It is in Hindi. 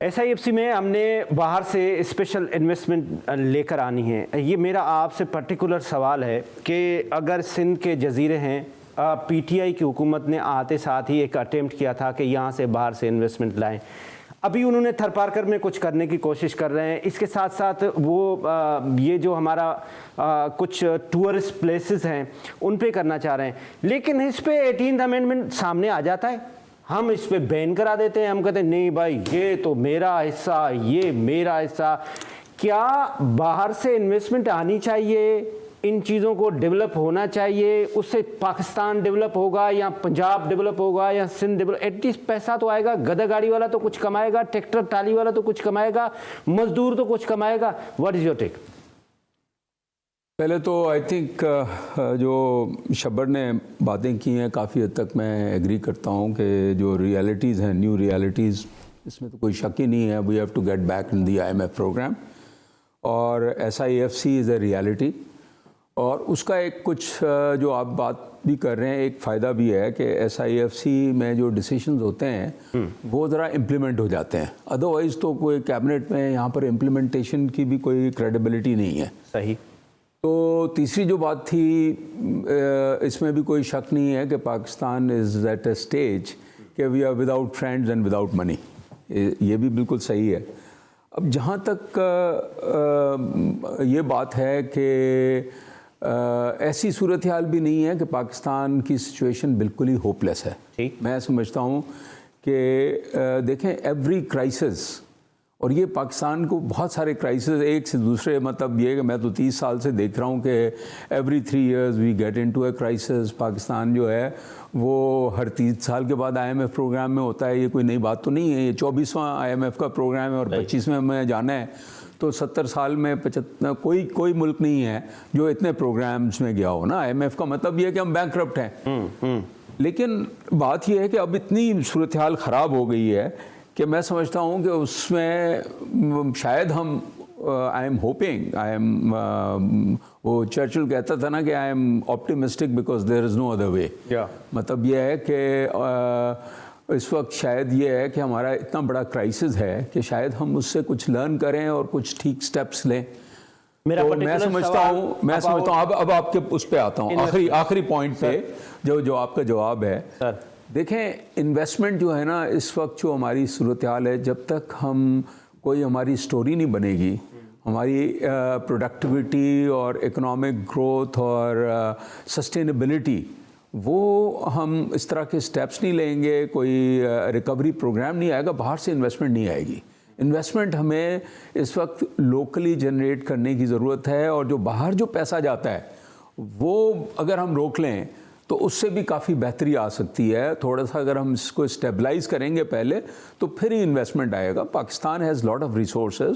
SIFC में हमने बाहर से स्पेशल इन्वेस्टमेंट लेकर आनी है। ये मेरा आपसे पर्टिकुलर सवाल है कि अगर सिंध के जजीरे हैं, PTI की हुकूमत ने आते साथ ही एक अटेम्प्ट किया था कि यहाँ से बाहर से इन्वेस्टमेंट लाएं। अभी उन्होंने थरपारकर में कुछ करने की कोशिश कर रहे हैं। इसके साथ साथ वो ये जो हमारा कुछ टूरिस्ट प्लेसेस हैं उन पे करना चाह रहे हैं, लेकिन इस पे 18th अमेंडमेंट सामने आ जाता है। हम इस पे बैन करा देते हैं। हम कहते हैं नहीं भाई, ये तो मेरा हिस्सा, ये मेरा हिस्सा। क्या बाहर से इन्वेस्टमेंट आनी चाहिए, इन चीज़ों को डेवलप होना चाहिए, उससे पाकिस्तान डेवलप होगा या पंजाब डेवलप होगा या सिंध डेवलप? एटलीस्ट पैसा तो आएगा। गधा गाड़ी वाला तो कुछ कमाएगा, ट्रैक्टर टाली वाला तो कुछ कमाएगा, मजदूर तो कुछ कमाएगा। What is your take? पहले तो आई थिंक जो शब्बर ने बातें की हैं काफ़ी हद तक मैं एग्री करता हूँ कि जो रियलिटीज़ हैं, न्यू रियलिटीज़, इसमें तो कोई शक ही नहीं है। We have to get back in the IMF program और SIFC इज़ अ रियलिटी। और उसका एक कुछ जो आप बात भी कर रहे हैं, एक फ़ायदा भी है कि SIFC में जो डिसीशंस होते हैं वो ज़रा इम्प्लीमेंट हो जाते हैं। अदरवाइज़ तो कोई कैबिनेट में यहाँ पर इम्प्लीमेंटेशन की भी कोई क्रेडिबिलिटी नहीं है। सही। तो तीसरी जो बात थी, इसमें भी कोई शक नहीं है कि Pakistan is at a stage कि we are without friends and without money. ये भी बिल्कुल सही है। अब जहाँ तक ये बात है कि ऐसी सूरत हाल भी नहीं है कि पाकिस्तान की सिचुएशन बिल्कुल ही होपलेस है। मैं समझता हूँ कि देखें, एवरी क्राइसिस, और ये पाकिस्तान को बहुत सारे क्राइसिस एक से दूसरे, मतलब ये कि मैं तो 30 साल से देख रहा हूँ कि every 3 years we get into a crisis. Pakistan जो है वो हर 30 साल के बाद IMF प्रोग्राम में होता है। ये कोई नई बात तो नहीं है। ये 24वां IMF का प्रोग्राम है और 25वें हमें जाना है। तो 70 साल में 75 कोई मुल्क नहीं है जो इतने प्रोग्राम्स में गया हो ना। IMF का मतलब ये है कि हम बैंकरप्ट हैं। लेकिन बात यह है कि अब इतनी सूरत हाल ख़राब हो गई है कि मैं समझता हूँ कि उसमें शायद हम आई एम होपिंग, वो चर्चिल कहता था ना कि I am optimistic because there is no other way. मतलब यह है कि इस वक्त शायद ये है कि हमारा इतना बड़ा क्राइसिस है कि शायद हम उससे कुछ लर्न करें और कुछ ठीक स्टेप्स लें। तो मैं समझता हूँ अब आपके उस पर आता हूँ, आखिरी पॉइंट पे जो आपका जवाब है। देखें, इन्वेस्टमेंट जो है ना, इस वक्त जो हमारी सूरत हाल है, जब तक हम कोई हमारी स्टोरी नहीं बनेगी, हमारी प्रोडक्टिविटी और इकोनॉमिक ग्रोथ और सस्टेनेबिलिटी, वो हम इस तरह के स्टेप्स नहीं लेंगे, कोई रिकवरी प्रोग्राम नहीं आएगा, बाहर से इन्वेस्टमेंट नहीं आएगी। इन्वेस्टमेंट हमें इस वक्त लोकली जनरेट करने की ज़रूरत है। और जो बाहर जो पैसा जाता है वो अगर हम रोक लें तो उससे भी काफ़ी बेहतरी आ सकती है। थोड़ा सा अगर हम इसको स्टेबलाइज करेंगे पहले, तो फिर ही इन्वेस्टमेंट आएगा। Pakistan has lot of resources.